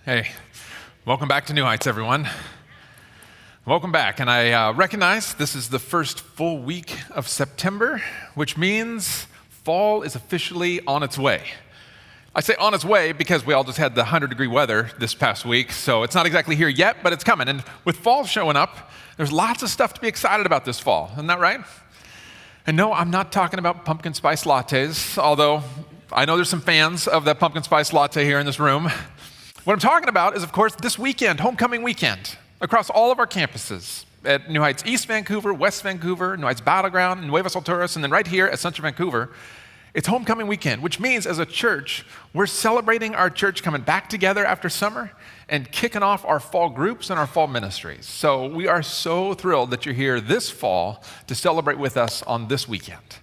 Hey, welcome back to New Heights, everyone. Welcome back, and I recognize this is the first full week of September, which means fall is officially on its way. I say on its way because we all just had the 100-degree weather this past week, so it's not exactly here yet, but it's coming. And with fall showing up, there's lots of stuff to be excited about this fall. Isn't that right? And no, I'm not talking about pumpkin spice lattes, although I know there's some fans of that pumpkin spice latte here in this room. What I'm talking about is, of course, this weekend, homecoming weekend, across all of our campuses at New Heights East Vancouver, West Vancouver, New Heights Battleground, Nuevas Alturas, and then right here at Central Vancouver. It's homecoming weekend, which means as a church, we're celebrating our church coming back together after summer and kicking off our fall groups and our fall ministries. So we are so thrilled that you're here this fall to celebrate with us on this weekend.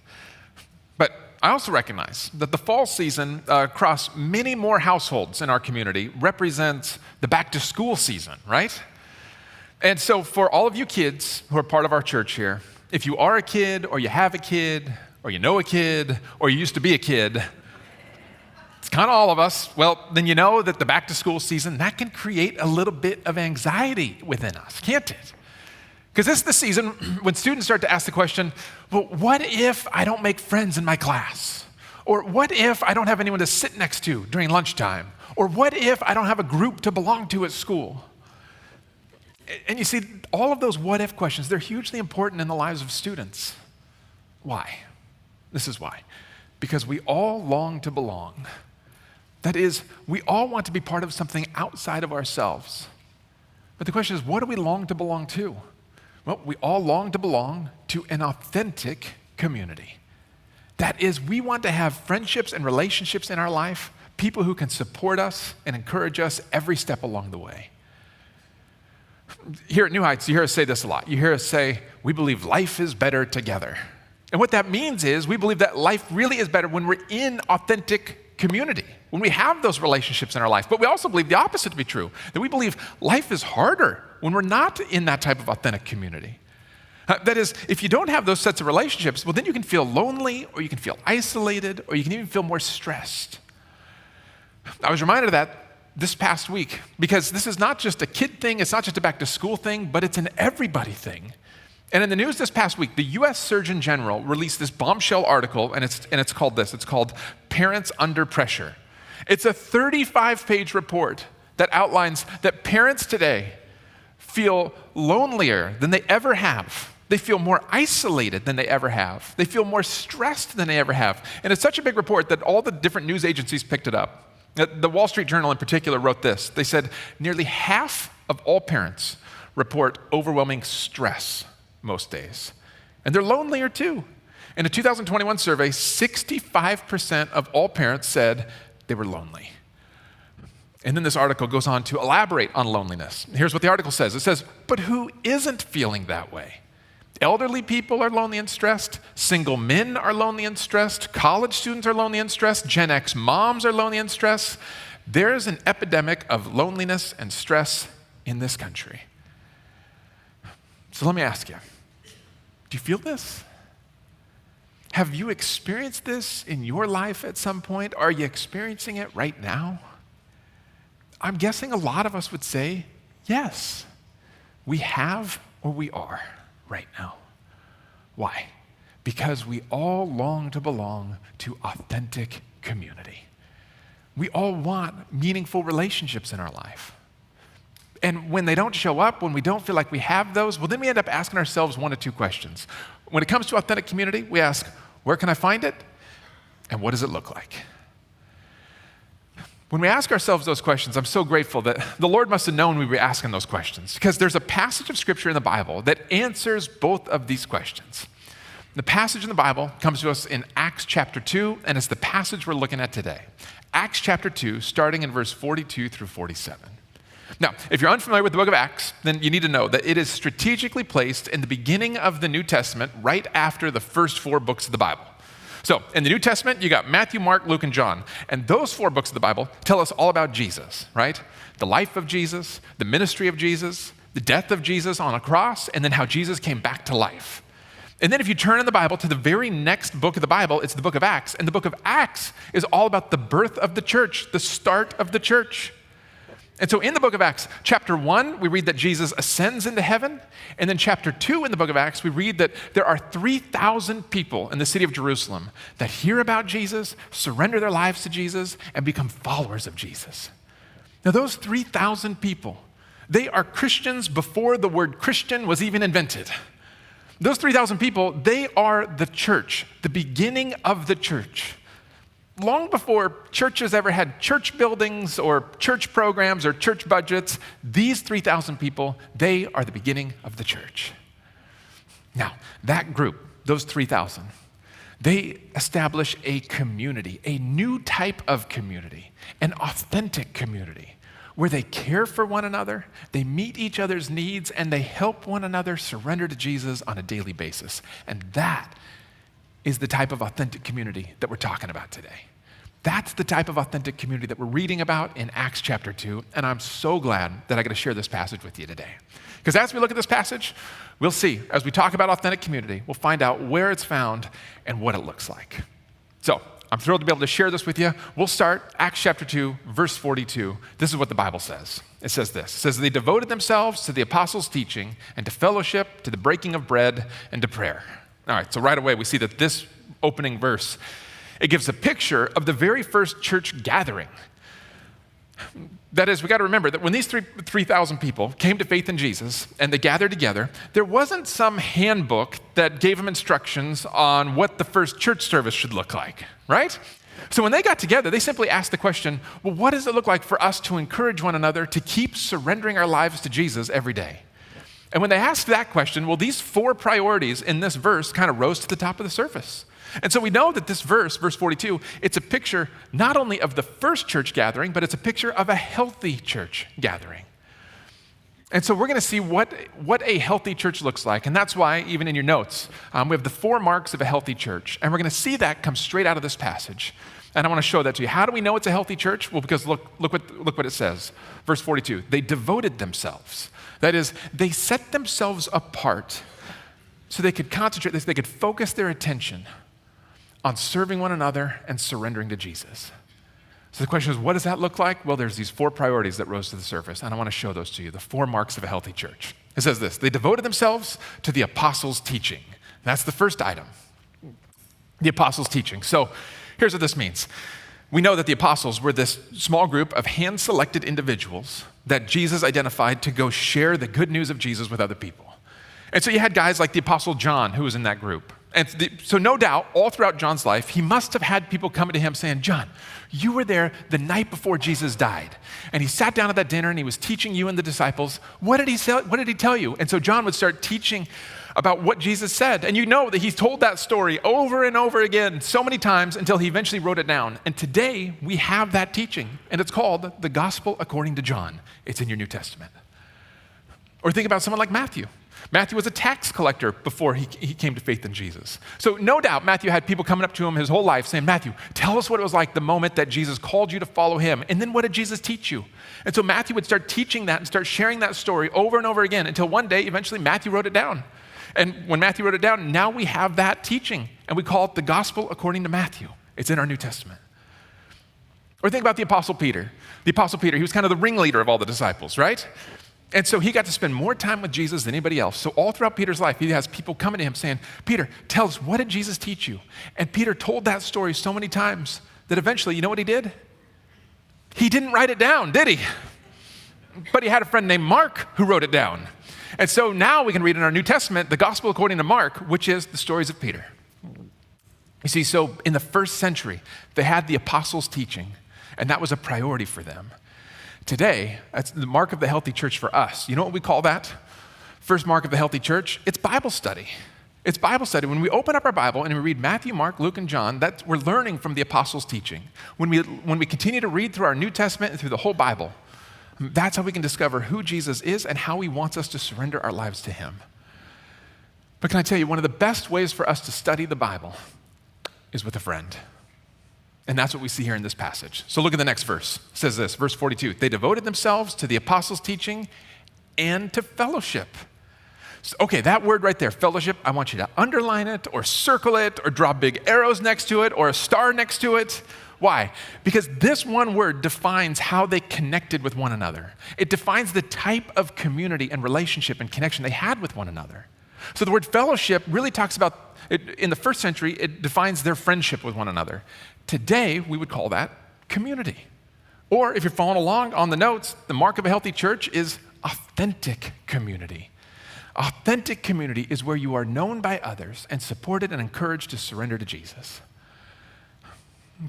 But I also recognize that the fall season across many more households in our community represents the back-to-school season, right? And so for all of you kids who are part of our church here, if you are a kid or you have a kid or you know a kid or you used to be a kid, it's kind of all of us, well, then you know that the back-to-school season, that can create a little bit of anxiety within us, can't it? Because this is the season when students start to ask the question, well, what if I don't make friends in my class? Or what if I don't have anyone to sit next to during lunchtime? Or what if I don't have a group to belong to at school? And you see, all of those what if questions, they're hugely important in the lives of students. Why? This is why. Because we all long to belong. That is, we all want to be part of something outside of ourselves. But the question is, what do we long to belong to? Well, we all long to belong to an authentic community. That is, we want to have friendships and relationships in our life, people who can support us and encourage us every step along the way. Here at New Heights, you hear us say this a lot. You hear us say, we believe life is better together. And what that means is we believe that life really is better when we're in authentic community, when we have those relationships in our life. But we also believe the opposite to be true, that we believe life is harder when we're not in that type of authentic community. That is, if you don't have those sets of relationships, well, then you can feel lonely, or you can feel isolated, or you can even feel more stressed. I was reminded of that this past week, because this is not just a kid thing, it's not just a back-to-school thing, but it's an everybody thing. And in the news this past week, the U.S. Surgeon General released this bombshell article, and it's called this. It's called Parents Under Pressure. It's a 35-page report that outlines that parents today feel lonelier than they ever have. They feel more isolated than they ever have. They feel more stressed than they ever have. And it's such a big report that all the different news agencies picked it up. The Wall Street Journal in particular wrote this. They said nearly half of all parents report overwhelming stress most days. And they're lonelier too. In a 2021 survey, 65% of all parents said they were lonely. And then this article goes on to elaborate on loneliness. Here's what the article says. It says, but who isn't feeling that way? Elderly people are lonely and stressed. Single men are lonely and stressed. College students are lonely and stressed. Gen X moms are lonely and stressed. There's an epidemic of loneliness and stress in this country. So let me ask you, do you feel this? Have you experienced this in your life at some point? Are you experiencing it right now? I'm guessing a lot of us would say, yes, we have or we are right now. Why? Because we all long to belong to authentic community. We all want meaningful relationships in our life. And when they don't show up, when we don't feel like we have those, well, then we end up asking ourselves one of two questions. When it comes to authentic community, we ask, where can I find it? And what does it look like? When we ask ourselves those questions, I'm so grateful that the Lord must have known we were asking those questions, because there's a passage of scripture in the Bible that answers both of these questions. The passage in the Bible comes to us in Acts chapter 2, and it's the passage we're looking at today. Acts chapter 2, starting in verse 42 through 47. Now, if you're unfamiliar with the book of Acts, then you need to know that it is strategically placed in the beginning of the New Testament, right after the first 4 books of the Bible. So, in the New Testament, you got Matthew, Mark, Luke, and John. And those 4 books of the Bible tell us all about Jesus, right? The life of Jesus, the ministry of Jesus, the death of Jesus on a cross, and then how Jesus came back to life. And then if you turn in the Bible to the very next book of the Bible, it's the book of Acts. And the book of Acts is all about the birth of the church, the start of the church. And so in the book of Acts, chapter 1, we read that Jesus ascends into heaven. And then chapter 2 in the book of Acts, we read that there are 3,000 people in the city of Jerusalem that hear about Jesus, surrender their lives to Jesus, and become followers of Jesus. Now those 3,000 people, they are Christians before the word Christian was even invented. Those 3,000 people, they are the church, the beginning of the church. Long before churches ever had church buildings or church programs or church budgets, these 3,000 people, they are the beginning of the church. Now, that group, those 3,000, they establish a community, a new type of community, an authentic community, where they care for one another, they meet each other's needs, and they help one another surrender to Jesus on a daily basis. And that is the type of authentic community that we're talking about today. That's the type of authentic community that we're reading about in Acts chapter 2, and I'm so glad that I get to share this passage with you today. Because as we look at this passage, we'll see, as we talk about authentic community, we'll find out where it's found and what it looks like. So, I'm thrilled to be able to share this with you. We'll start Acts chapter 2, verse 42. This is what the Bible says. It says this. It says, they devoted themselves to the apostles' teaching and to fellowship, to the breaking of bread, and to prayer. All right, so right away we see that this opening verse, it gives a picture of the very first church gathering. That is, we got to remember that when these 3,000 people came to faith in Jesus and they gathered together, there wasn't some handbook that gave them instructions on what the first church service should look like, right? So when they got together, they simply asked the question, well, what does it look like for us to encourage one another to keep surrendering our lives to Jesus every day? And when they asked that question, well, these 4 priorities in this verse kind of rose to the top of the surface. And so we know that this verse 42, it's a picture not only of the first church gathering, but it's a picture of a healthy church gathering. And so we're going to see what a healthy church looks like. And that's why, even in your notes, we have the 4 marks of a healthy church. And we're going to see that come straight out of this passage. And I want to show that to you. How do we know it's a healthy church? Well, because look what it says. Verse 42, they devoted themselves. That is, they set themselves apart so they could concentrate, they could focus their attention on serving one another and surrendering to Jesus. So the question is, what does that look like? Well, there's these 4 priorities that rose to the surface, and I want to show those to you, the 4 marks of a healthy church. It says this, they devoted themselves to the apostles' teaching. That's the first item, the apostles' teaching. So here's what this means. We know that the apostles were this small group of hand-selected individuals that Jesus identified to go share the good news of Jesus with other people. And so you had guys like the apostle John, who was in that group. And so no doubt, all throughout John's life, he must have had people coming to him saying, John, you were there the night before Jesus died. And he sat down at that dinner and he was teaching you and the disciples. What did he tell you? And so John would start teaching about what Jesus said. And you know that he's told that story over and over again so many times until he eventually wrote it down. And today we have that teaching, and it's called the Gospel according to John. It's in your New Testament. Or think about someone like Matthew. Matthew was a tax collector before he came to faith in Jesus. So no doubt Matthew had people coming up to him his whole life saying, Matthew, tell us what it was like the moment that Jesus called you to follow him. And then what did Jesus teach you? And so Matthew would start teaching that and start sharing that story over and over again until one day, eventually Matthew wrote it down. And when Matthew wrote it down, now we have that teaching, and we call it the Gospel according to Matthew. It's in our New Testament. Or think about the Apostle Peter. The Apostle Peter, he was kind of the ringleader of all the disciples, right? And so he got to spend more time with Jesus than anybody else. So all throughout Peter's life, he has people coming to him saying, Peter, tell us, what did Jesus teach you? And Peter told that story so many times that eventually, you know what he did? He didn't write it down, did he? But he had a friend named Mark who wrote it down. And so now we can read in our New Testament the Gospel according to Mark, which is the stories of Peter. You see, so in the first century, they had the apostles' teaching, and that was a priority for them. Today, that's the mark of the healthy church for us. You know what we call that? First mark of the healthy church? It's Bible study. It's Bible study. When we open up our Bible and we read Matthew, Mark, Luke, and John, we're learning from the apostles' teaching. When we continue to read through our New Testament and through the whole Bible, that's how we can discover who Jesus is and how he wants us to surrender our lives to him. But can I tell you, one of the best ways for us to study the Bible is with a friend. And that's what we see here in this passage. So look at the next verse. It says this, verse 42. They devoted themselves to the apostles' teaching and to fellowship. So, okay, that word right there, fellowship, I want you to underline it or circle it or draw big arrows next to it or a star next to it. Why? Because this one word defines how they connected with one another. It defines the type of community and relationship and connection they had with one another. So the word fellowship really talks about, in the first century, it defines their friendship with one another. Today, we would call that community. Or if you're following along on the notes, the mark of a healthy church is authentic community. Authentic community is where you are known by others and supported and encouraged to surrender to Jesus.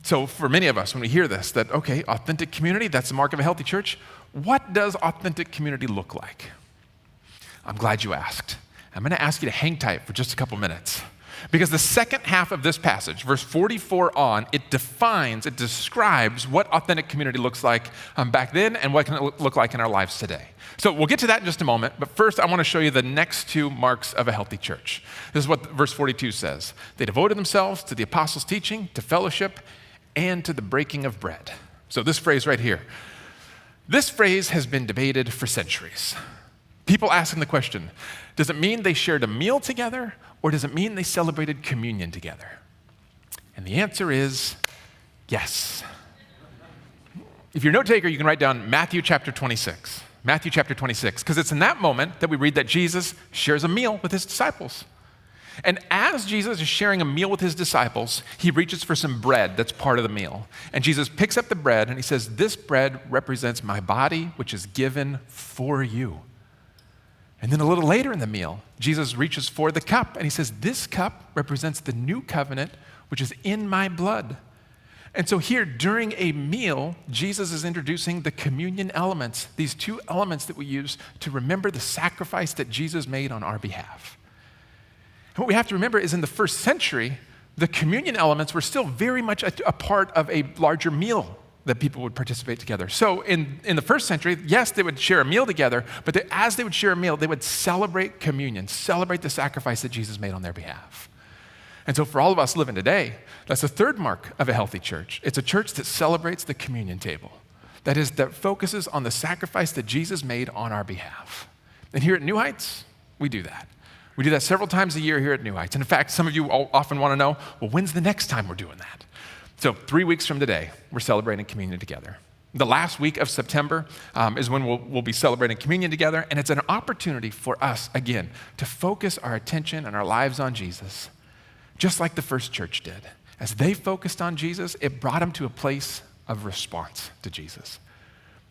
So for many of us, when we hear this, that, okay, authentic community, that's the mark of a healthy church, what does authentic community look like? I'm glad you asked. I'm going to ask you to hang tight for just a couple minutes. Because the second half of this passage, verse 44 on, it describes what authentic community looks like back then and what can it look like in our lives today. So we'll get to that in just a moment, but first I want to show you the next two marks of a healthy church. This is what verse 42 says. They devoted themselves to the apostles' teaching, to fellowship, and to the breaking of bread. So this phrase right here, this phrase has been debated for centuries. People asking the question, does it mean they shared a meal together, or does it mean they celebrated communion together? And the answer is yes. If you're a note taker, you can write down Matthew chapter 26. Matthew chapter 26, because it's in that moment that we read that Jesus shares a meal with his disciples. And as Jesus is sharing a meal with his disciples, he reaches for some bread that's part of the meal. And Jesus picks up the bread and he says, "This bread represents my body, which is given for you." And then a little later in the meal, Jesus reaches for the cup and he says, "This cup represents the new covenant, which is in my blood." And so here, during a meal, Jesus is introducing the communion elements, these two elements that we use to remember the sacrifice that Jesus made on our behalf. And what we have to remember is in the first century, the communion elements were still very much a part of a larger meal that people would participate together. So in the first century, yes, they would share a meal together, but as they would share a meal, they would celebrate communion, celebrate the sacrifice that Jesus made on their behalf. And so for all of us living today, that's the third mark of a healthy church. It's a church that celebrates the communion table. That is, that focuses on the sacrifice that Jesus made on our behalf. And here at New Heights, we do that. We do that several times a year here at New Heights. And in fact, some of you often want to know, well, when's the next time we're doing that? So 3 weeks from today, we're celebrating communion together. The last week of September is when we'll be celebrating communion together, and it's an opportunity for us, again, to focus our attention and our lives on Jesus, just like the first church did. As they focused on Jesus, it brought them to a place of response to Jesus.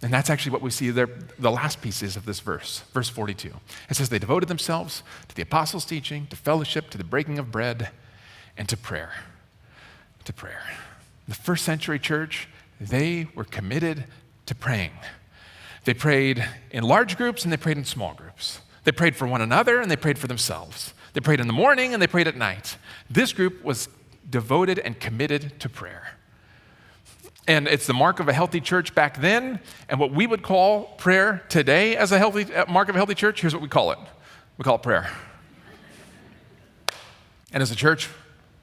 And that's actually what we see there, the last pieces of this verse, verse 42. It says, they devoted themselves to the apostles' teaching, to fellowship, to the breaking of bread, and to prayer. To prayer. The first century church, they were committed to praying. They prayed in large groups and they prayed in small groups. They prayed for one another and they prayed for themselves. They prayed in the morning and they prayed at night. This group was devoted and committed to prayer. And it's the mark of a healthy church back then, and what we would call prayer today as a healthy mark of a healthy church, here's what we call it. We call it prayer. And as a church,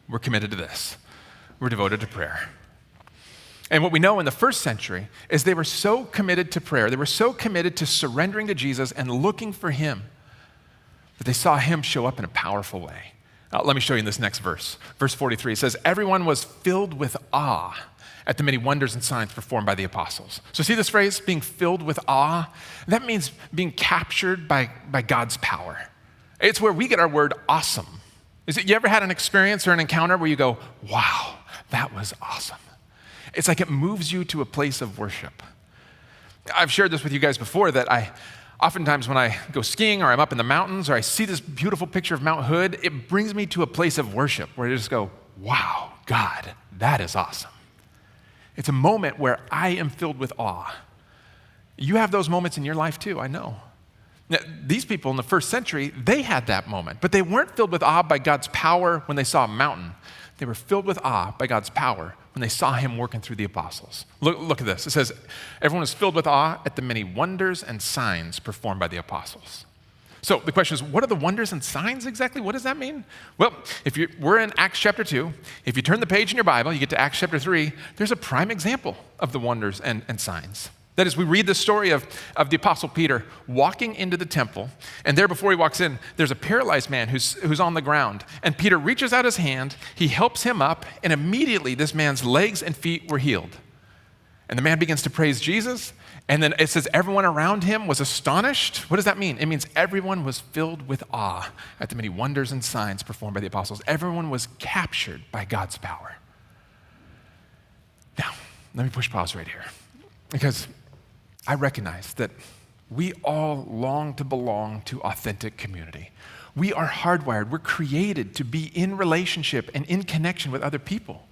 we're committed to this. We're devoted to prayer. And what we know in the first century is they were so committed to prayer, they were so committed to surrendering to Jesus and looking for him, that they saw him show up in a powerful way. Let me show you in this next verse. Verse 43, it says, everyone was filled with awe at the many wonders and signs performed by the apostles. So see this phrase, being filled with awe? That means being captured by God's power. It's where we get our word awesome. You ever had an experience or an encounter where you go, wow, that was awesome? It's like it moves you to a place of worship. I've shared this with you guys before that oftentimes when I go skiing or I'm up in the mountains or I see this beautiful picture of Mount Hood, it brings me to a place of worship where I just go, wow, God, that is awesome. It's a moment where I am filled with awe. You have those moments in your life too, I know. Now, these people in the first century, they had that moment, but they weren't filled with awe by God's power when they saw a mountain. They were filled with awe by God's power when they saw him working through the apostles. Look at this. It says, everyone was filled with awe at the many wonders and signs performed by the apostles. So the question is, what are the wonders and signs exactly? What does that mean? Well, we're in Acts chapter 2. If you turn the page in your Bible, you get to Acts chapter 3, there's a prime example of the wonders and signs. That is, we read the story of the Apostle Peter walking into the temple, and there before he walks in, there's a paralyzed man who's on the ground. And Peter reaches out his hand, he helps him up, and immediately this man's legs and feet were healed. And the man begins to praise Jesus, and then it says everyone around him was astonished. What does that mean? It means everyone was filled with awe at the many wonders and signs performed by the apostles. Everyone was captured by God's power. Now, let me push pause right here, because I recognize that we all long to belong to authentic community. We are hardwired. We're created to be in relationship and in connection with other people.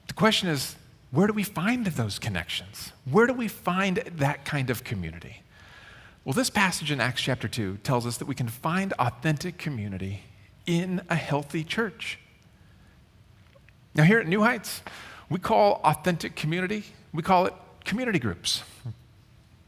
The question is, where do we find those connections? Where do we find that kind of community? Well, this passage in Acts chapter 2 tells us that we can find authentic community in a healthy church. Now, here at New Heights, we call authentic community, we call it community groups.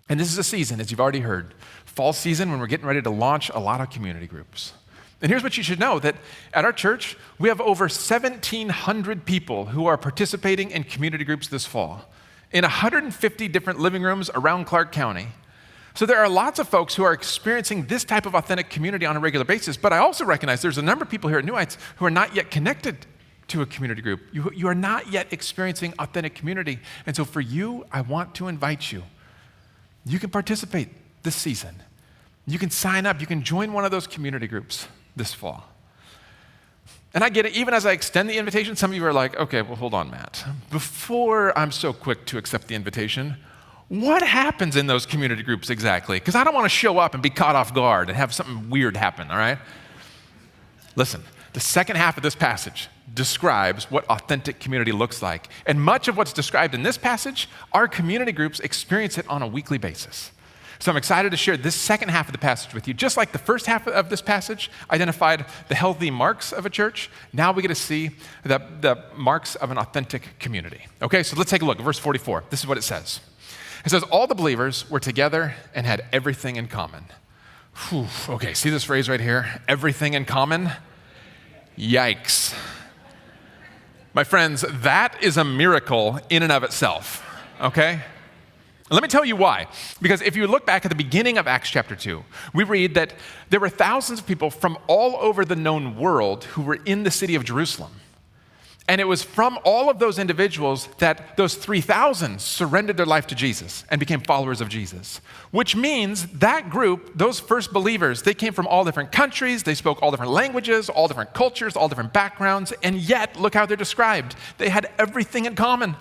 And this is a season, as you've already heard, fall season when we're getting ready to launch a lot of community groups. And here's what you should know, that at our church, we have over 1,700 people who are participating in community groups this fall in 150 different living rooms around Clark County. So there are lots of folks who are experiencing this type of authentic community on a regular basis, but I also recognize there's a number of people here at New Heights who are not yet connected to a community group. You are not yet experiencing authentic community. And so for you, I want to invite you. You can participate this season. You can sign up. You can join one of those community groups this fall. And I get it. Even as I extend the invitation, some of you are like, okay, well, hold on, Matt. Before I'm so quick to accept the invitation, what happens in those community groups exactly? Because I don't want to show up and be caught off guard and have something weird happen, all right? Listen, the second half of this passage describes what authentic community looks like. And much of what's described in this passage, our community groups experience it on a weekly basis. So I'm excited to share this second half of the passage with you. Just like the first half of this passage identified the healthy marks of a church, now we get to see the marks of an authentic community. Okay, so let's take a look at verse 44. This is what it says. It says, all the believers were together and had everything in common. Whew, okay, see this phrase right here? Everything in common? Yikes. My friends, that is a miracle in and of itself, okay? Let me tell you why. Because if you look back at the beginning of Acts chapter 2, we read that there were thousands of people from all over the known world who were in the city of Jerusalem. And it was from all of those individuals that those 3,000 surrendered their life to Jesus and became followers of Jesus. Which means that group, those first believers, they came from all different countries, they spoke all different languages, all different cultures, all different backgrounds, and yet, look how they're described. They had everything in common.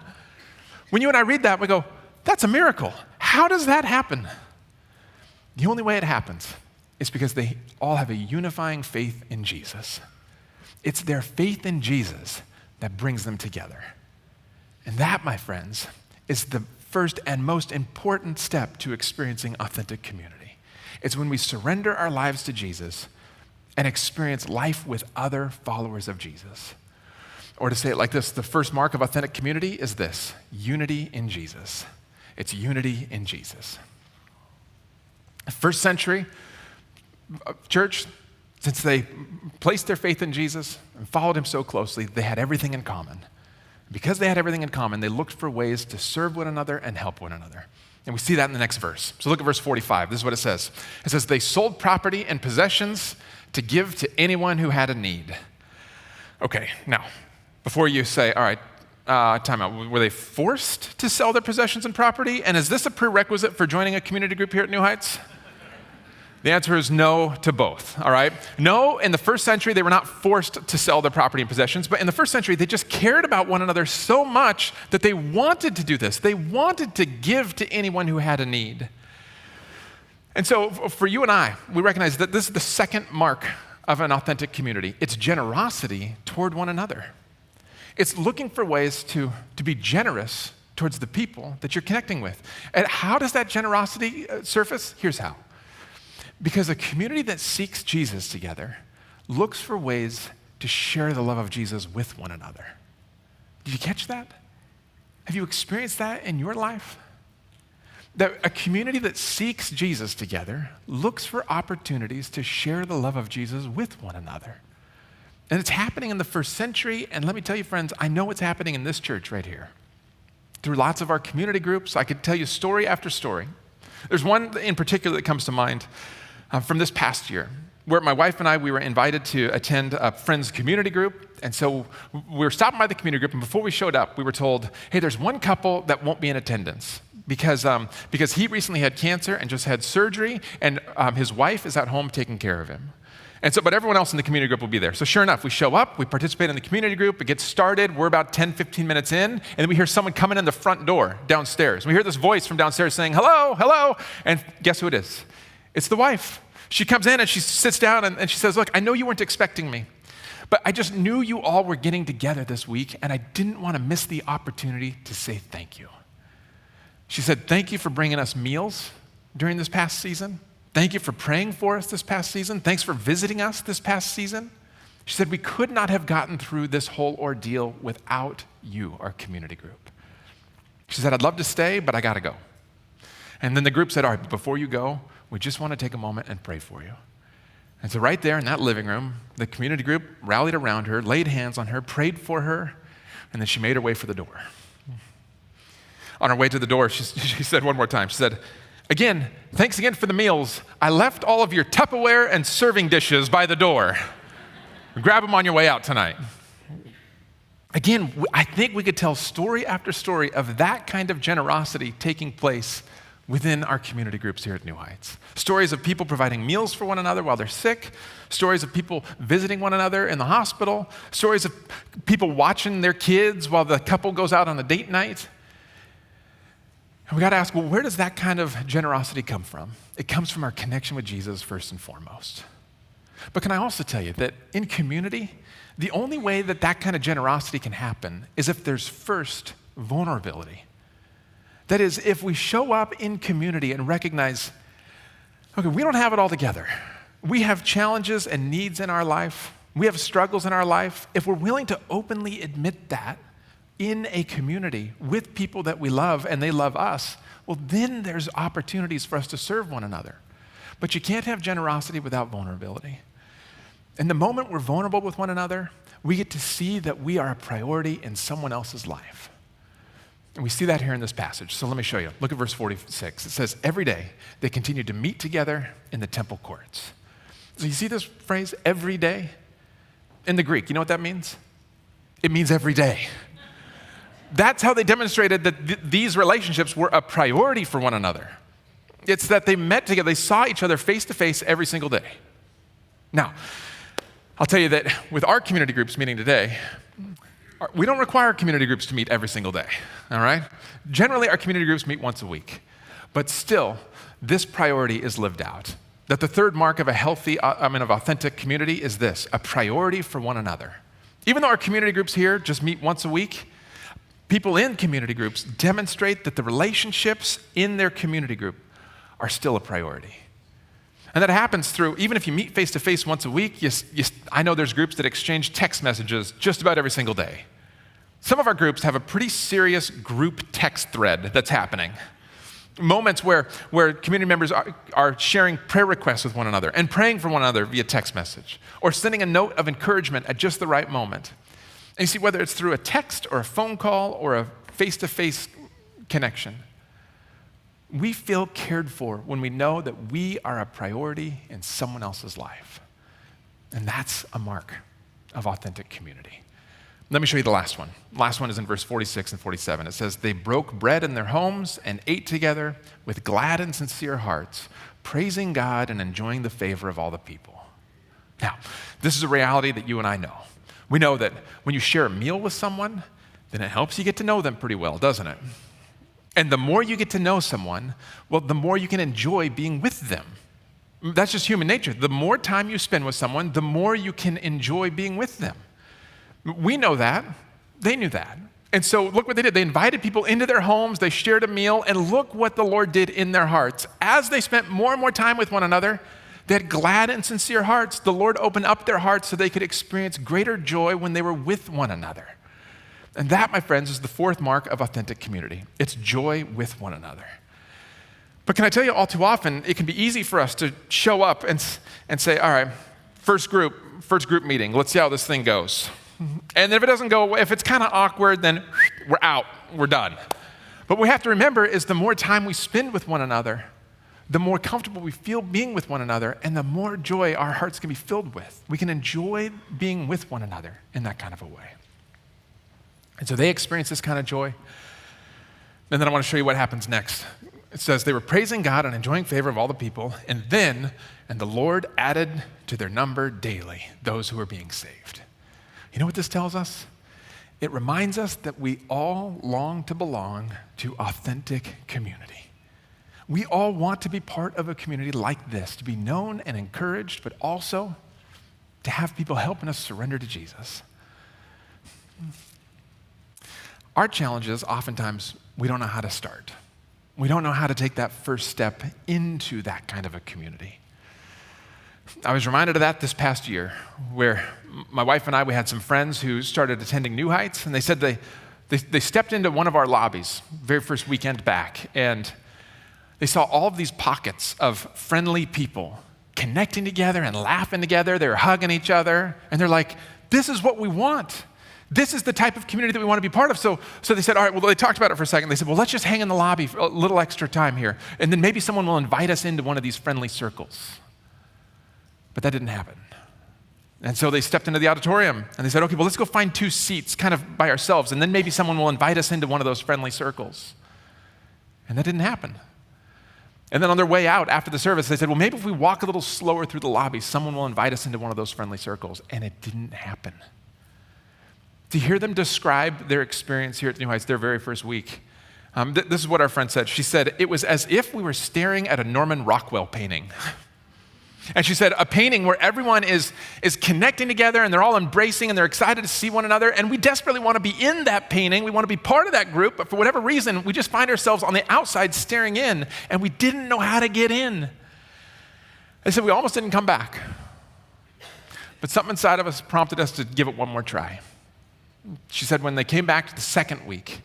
When you and I read that, we go, that's a miracle. How does that happen? The only way it happens is because they all have a unifying faith in Jesus. It's their faith in Jesus that brings them together. And that, my friends, is the first and most important step to experiencing authentic community. It's when we surrender our lives to Jesus and experience life with other followers of Jesus. Or to say it like this, the first mark of authentic community is this: unity in Jesus. It's unity in Jesus. First century church, since they placed their faith in Jesus and followed him so closely, they had everything in common. Because they had everything in common, they looked for ways to serve one another and help one another. And we see that in the next verse. So look at verse 45. This is what it says. It says, they sold property and possessions to give to anyone who had a need. Okay, now, before you say, all right, time out. Were they forced to sell their possessions and property? And is this a prerequisite for joining a community group here at New Heights? The answer is no to both, all right? No, in the first century, they were not forced to sell their property and possessions, but in the first century, they just cared about one another so much that they wanted to do this. They wanted to give to anyone who had a need. And so for you and I, we recognize that this is the second mark of an authentic community. It's generosity toward one another. It's looking for ways to be generous towards the people that you're connecting with. And how does that generosity surface? Here's how. Because a community that seeks Jesus together looks for ways to share the love of Jesus with one another. Did you catch that? Have you experienced that in your life? That a community that seeks Jesus together looks for opportunities to share the love of Jesus with one another. And it's happening in the first century, and let me tell you, friends, I know it's happening in this church right here. through lots of our community groups. I could tell you story after story. There's one in particular that comes to mind from this past year, where my wife and I, we were invited to attend a friend's community group. And so we were stopping by the community group, and before we showed up, we were told, hey, there's one couple that won't be in attendance because he recently had cancer and just had surgery, and his wife is at home taking care of him. And so, but everyone else in the community group will be there. So sure enough, we show up, we participate in the community group, it gets started, we're about 10, 15 minutes in, and then we hear someone coming in the front door downstairs. We hear this voice from downstairs saying, hello, hello, and guess who it is? It's the wife. She comes in and she sits down and she says, look, I know you weren't expecting me, but I just knew you all were getting together this week, and I didn't want to miss the opportunity to say thank you. She said, thank you for bringing us meals during this past season. Thank you for praying for us this past season. Thanks for visiting us this past season. She said, we could not have gotten through this whole ordeal without you, our community group. She said, I'd love to stay, but I got to go. And then the group said, all right, before you go, we just want to take a moment and pray for you. And so right there in that living room, the community group rallied around her, laid hands on her, prayed for her, and then she made her way for the door. On her way to the door, she said one more time, she said, again, thanks again for the meals. I left all of your Tupperware and serving dishes by the door. Grab them on your way out tonight. Again, I think we could tell story after story of that kind of generosity taking place within our community groups here at New Heights. Stories of people providing meals for one another while they're sick, stories of people visiting one another in the hospital, stories of people watching their kids while the couple goes out on a date night. And we got to ask, well, where does that kind of generosity come from? It comes from our connection with Jesus first and foremost. But can I also tell you that in community, the only way that that kind of generosity can happen is if there's first vulnerability. That is, if we show up in community and recognize, okay, we don't have it all together. We have challenges and needs in our life. We have struggles in our life. If we're willing to openly admit that in a community with people that we love and they love us, well, then there's opportunities for us to serve one another. But you can't have generosity without vulnerability. And the moment we're vulnerable with one another, we get to see that we are a priority in someone else's life. And we see that here in this passage. So let me show you. Look at verse 46. It says, every day they continued to meet together in the temple courts. So you see this phrase, every day? In the Greek, you know what that means? It means every day. That's how they demonstrated that these relationships were a priority for one another. It's that they met together, they saw each other face to face every single day. Now, I'll tell you that with our community groups meeting today, we don't require community groups to meet every single day, all right? Generally, our community groups meet once a week. But still, this priority is lived out. That the third mark of a healthy, of authentic community is this, a priority for one another. Even though our community groups here just meet once a week, people in community groups demonstrate that the relationships in their community group are still a priority. And that happens through, even if you meet face-to-face once a week, I know there's groups that exchange text messages just about every single day. Some of our groups have a pretty serious group text thread that's happening. Moments where community members are sharing prayer requests with one another and praying for one another via text message, or sending a note of encouragement at just the right moment. And you see, whether it's through a text or a phone call or a face-to-face connection, we feel cared for when we know that we are a priority in someone else's life. And that's a mark of authentic community. Let me show you the last one. The last one is in verse 46 and 47. It says, they broke bread in their homes and ate together with glad and sincere hearts, praising God and enjoying the favor of all the people. Now, this is a reality that you and I know. We know that when you share a meal with someone, then it helps you get to know them pretty well, doesn't it? And the more you get to know someone, well, the more you can enjoy being with them. That's just human nature. The more time you spend with someone, the more you can enjoy being with them. We know that. They knew that. And so look what they did. They invited people into their homes, they shared a meal, and look what the Lord did in their hearts. As they spent more and more time with one another, they had glad and sincere hearts. The Lord opened up their hearts so they could experience greater joy when they were with one another. And that, my friends, is the fourth mark of authentic community. It's joy with one another. But can I tell you, all too often, it can be easy for us to show up and say, all right, first group meeting, let's see how this thing goes. And if it doesn't go, if it's kind of awkward, then we're out, we're done. But what we have to remember is the more time we spend with one another, the more comfortable we feel being with one another, and the more joy our hearts can be filled with. We can enjoy being with one another in that kind of a way. And so they experienced this kind of joy. And then I want to show you what happens next. It says, they were praising God and enjoying favor of all the people, and the Lord added to their number daily those who were being saved. You know what this tells us? It reminds us that we all long to belong to authentic community. We all want to be part of a community like this, to be known and encouraged, but also to have people helping us surrender to Jesus. Our challenge is oftentimes we don't know how to start. We don't know how to take that first step into that kind of a community. I was reminded of that this past year, where my wife and I, we had some friends who started attending New Heights, and they said they stepped into one of our lobbies, very first weekend back, and they saw all of these pockets of friendly people connecting together and laughing together. They were hugging each other, and they're like, this is what we want. This is the type of community that we want to be part of. So they said, all right, well, they talked about it for a second. They said, well, let's just hang in the lobby for a little extra time here, and then maybe someone will invite us into one of these friendly circles. But that didn't happen. And so they stepped into the auditorium, and they said, okay, well, let's go find 2 seats kind of by ourselves, and then maybe someone will invite us into one of those friendly circles. And that didn't happen. And then on their way out after the service, they said, well, maybe if we walk a little slower through the lobby, someone will invite us into one of those friendly circles. And it didn't happen. To hear them describe their experience here at New Heights, their very first week, this is what our friend said. She said, it was as if we were staring at a Norman Rockwell painting. And she said, a painting where everyone is connecting together and they're all embracing and they're excited to see one another. And we desperately want to be in that painting. We want to be part of that group. But for whatever reason, we just find ourselves on the outside staring in, and we didn't know how to get in. They said we almost didn't come back. But something inside of us prompted us to give it one more try. She said when they came back to the second week,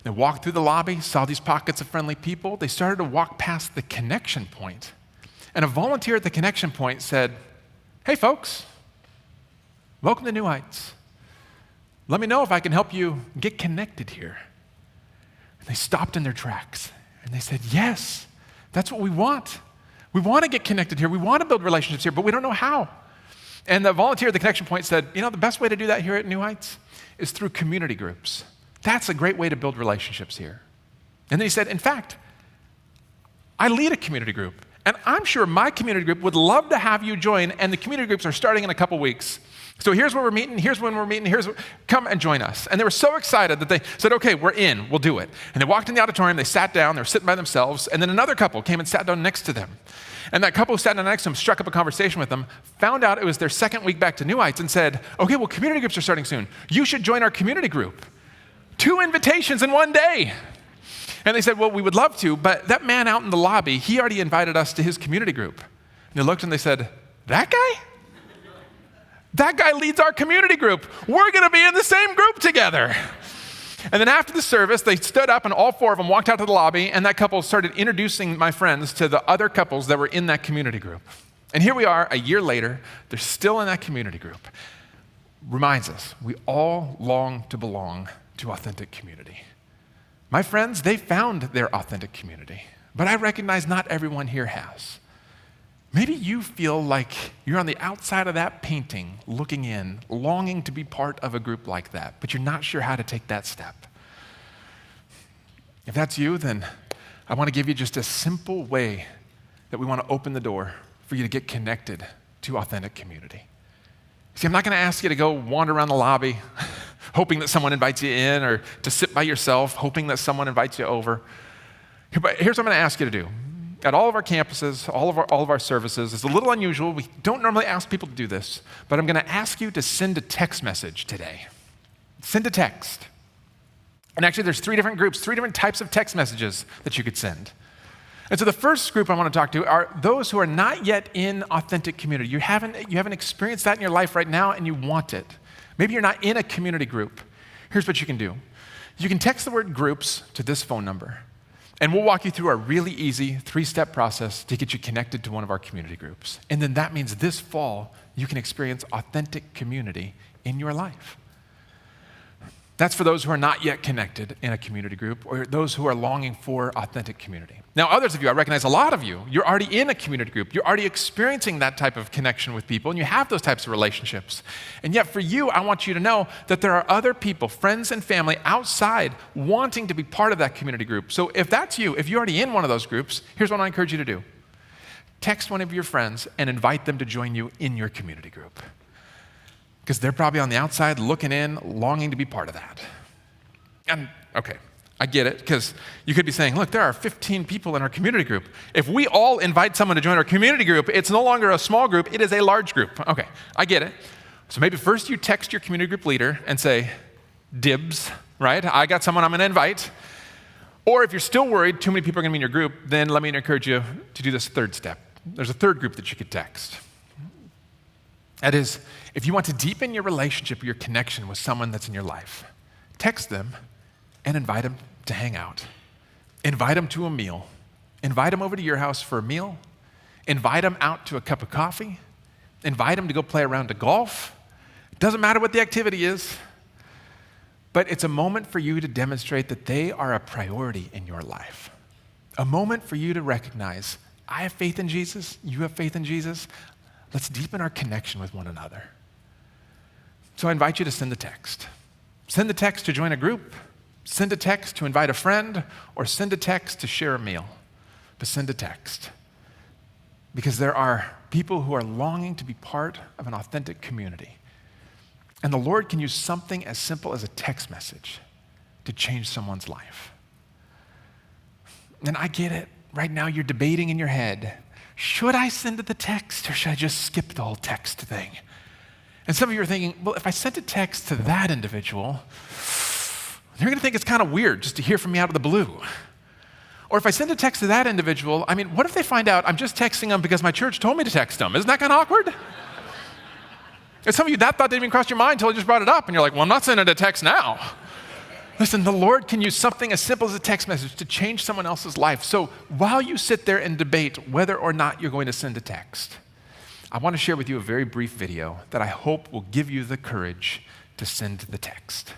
they walked through the lobby, saw these pockets of friendly people. They started to walk past the connection point. And a volunteer at the connection point said, hey folks, welcome to New Heights. Let me know if I can help you get connected here. And they stopped in their tracks and they said, yes, that's what we want. We want to get connected here. We want to build relationships here, but we don't know how. And the volunteer at the connection point said, you know, the best way to do that here at New Heights is through community groups. That's a great way to build relationships here. And then he said, in fact, I lead a community group. And I'm sure my community group would love to have you join, and the community groups are starting in a couple weeks. So here's where we're meeting, here's when we're meeting, come and join us. And they were so excited that they said, okay, we're in, we'll do it. And they walked in the auditorium, they sat down, they were sitting by themselves, and then another couple came and sat down next to them. And that couple who sat down next to them struck up a conversation with them, found out it was their second week back to New Heights, and said, okay, well, community groups are starting soon. You should join our community group. 2 invitations in one day. And they said, well, we would love to, but that man out in the lobby, he already invited us to his community group. And they looked and they said, that guy? That guy leads our community group. We're going to be in the same group together. And then after the service, they stood up and all 4 of them walked out to the lobby, and that couple started introducing my friends to the other couples that were in that community group. And here we are a year later, they're still in that community group. Reminds us, we all long to belong to authentic community. My friends, they found their authentic community, but I recognize not everyone here has. Maybe you feel like you're on the outside of that painting, looking in, longing to be part of a group like that, but you're not sure how to take that step. If that's you, then I want to give you just a simple way that we want to open the door for you to get connected to authentic community. See, I'm not going to ask you to go wander around the lobby hoping that someone invites you in, or to sit by yourself hoping that someone invites you over. But here's what I'm going to ask you to do. At all of our campuses, all of our services, it's a little unusual. We don't normally ask people to do this, but I'm going to ask you to send a text message today. Send a text. And actually, there's 3 different groups, 3 different types of text messages that you could send. And so the first group I want to talk to are those who are not yet in authentic community. You haven't experienced that in your life right now, and you want it. Maybe you're not in a community group. Here's what you can do. You can text the word groups to this phone number, and we'll walk you through a really easy 3-step process to get you connected to one of our community groups. And then that means this fall, you can experience authentic community in your life. That's for those who are not yet connected in a community group or those who are longing for authentic community. Now, others of you, I recognize a lot of you, you're already in a community group. You're already experiencing that type of connection with people, and you have those types of relationships. And yet for you, I want you to know that there are other people, friends and family outside wanting to be part of that community group. So if that's you, if you're already in one of those groups, here's what I encourage you to do. Text one of your friends and invite them to join you in your community group. Because they're probably on the outside looking in, longing to be part of that. And okay, I get it, because you could be saying, look, there are 15 people in our community group. If we all invite someone to join our community group, it's no longer a small group, it is a large group. Okay, I get it. So maybe first you text your community group leader and say, dibs, right? I got someone I'm going to invite. Or if you're still worried too many people are going to be in your group, then let me encourage you to do this third step. There's a third group that you could text. That is, if you want to deepen your relationship or your connection with someone that's in your life, text them and invite them to hang out. Invite them to a meal. Invite them over to your house for a meal. Invite them out to a cup of coffee. Invite them to go play around to golf. It doesn't matter what the activity is, but it's a moment for you to demonstrate that they are a priority in your life. A moment for you to recognize, I have faith in Jesus, you have faith in Jesus. Let's deepen our connection with one another. So I invite you to send the text. Send the text to join a group, send a text to invite a friend, or send a text to share a meal. But send a text. Because there are people who are longing to be part of an authentic community. And the Lord can use something as simple as a text message to change someone's life. And I get it. Right now you're debating in your head, should I send it the text or should I just skip the whole text thing? And some of you are thinking, well, if I sent a text to that individual, they're going to think it's kind of weird just to hear from me out of the blue. Or if I send a text to that individual, I mean, what if they find out I'm just texting them because my church told me to text them? Isn't that kind of awkward? And some of you, that thought didn't even cross your mind until I just brought it up. And you're like, well, I'm not sending a text now. Listen, the Lord can use something as simple as a text message to change someone else's life. So while you sit there and debate whether or not you're going to send a text, I want to share with you a very brief video that I hope will give you the courage to send the text.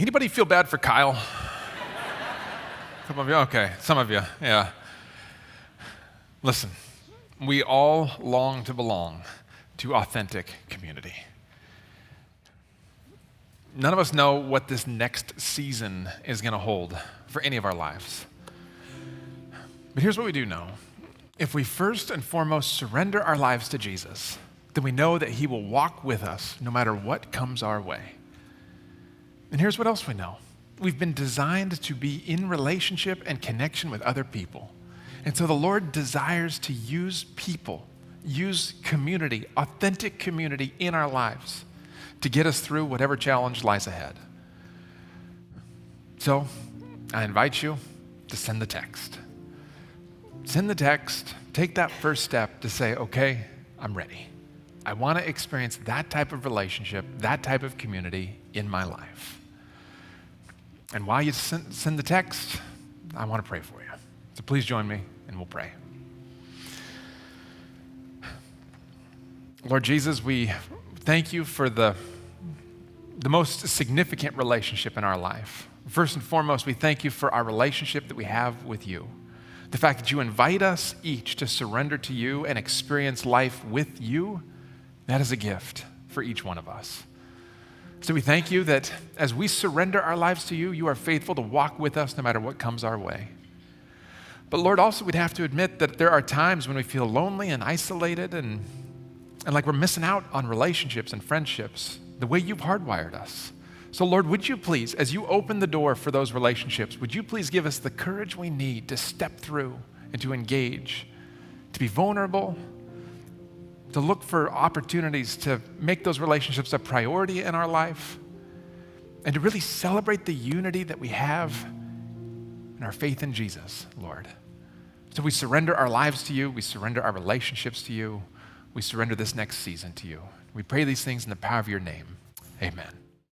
Anybody feel bad for Kyle? Some of you? Okay, some of you, yeah. Listen, we all long to belong to authentic community. None of us know what this next season is going to hold for any of our lives. But here's what we do know. If we first and foremost surrender our lives to Jesus, then we know that he will walk with us no matter what comes our way. And here's what else we know. We've been designed to be in relationship and connection with other people. And so the Lord desires to use people, use community, authentic community in our lives to get us through whatever challenge lies ahead. So I invite you to send the text. Send the text, take that first step to say, okay, I'm ready. I want to experience that type of relationship, that type of community in my life. And while you send the text, I want to pray for you. So please join me and we'll pray. Lord Jesus, we thank you for the most significant relationship in our life. First and foremost, we thank you for our relationship that we have with you. The fact that you invite us each to surrender to you and experience life with you, that is a gift for each one of us. So we thank you that as we surrender our lives to you, you are faithful to walk with us no matter what comes our way. But Lord, also we'd have to admit that there are times when we feel lonely and isolated and like we're missing out on relationships and friendships the way you've hardwired us. So Lord, would you please, as you open the door for those relationships, would you please give us the courage we need to step through and to engage, to be vulnerable, to look for opportunities to make those relationships a priority in our life, and to really celebrate the unity that we have in our faith in Jesus, Lord. So we surrender our lives to you, we surrender our relationships to you, we surrender this next season to you. We pray these things in the power of your name. Amen.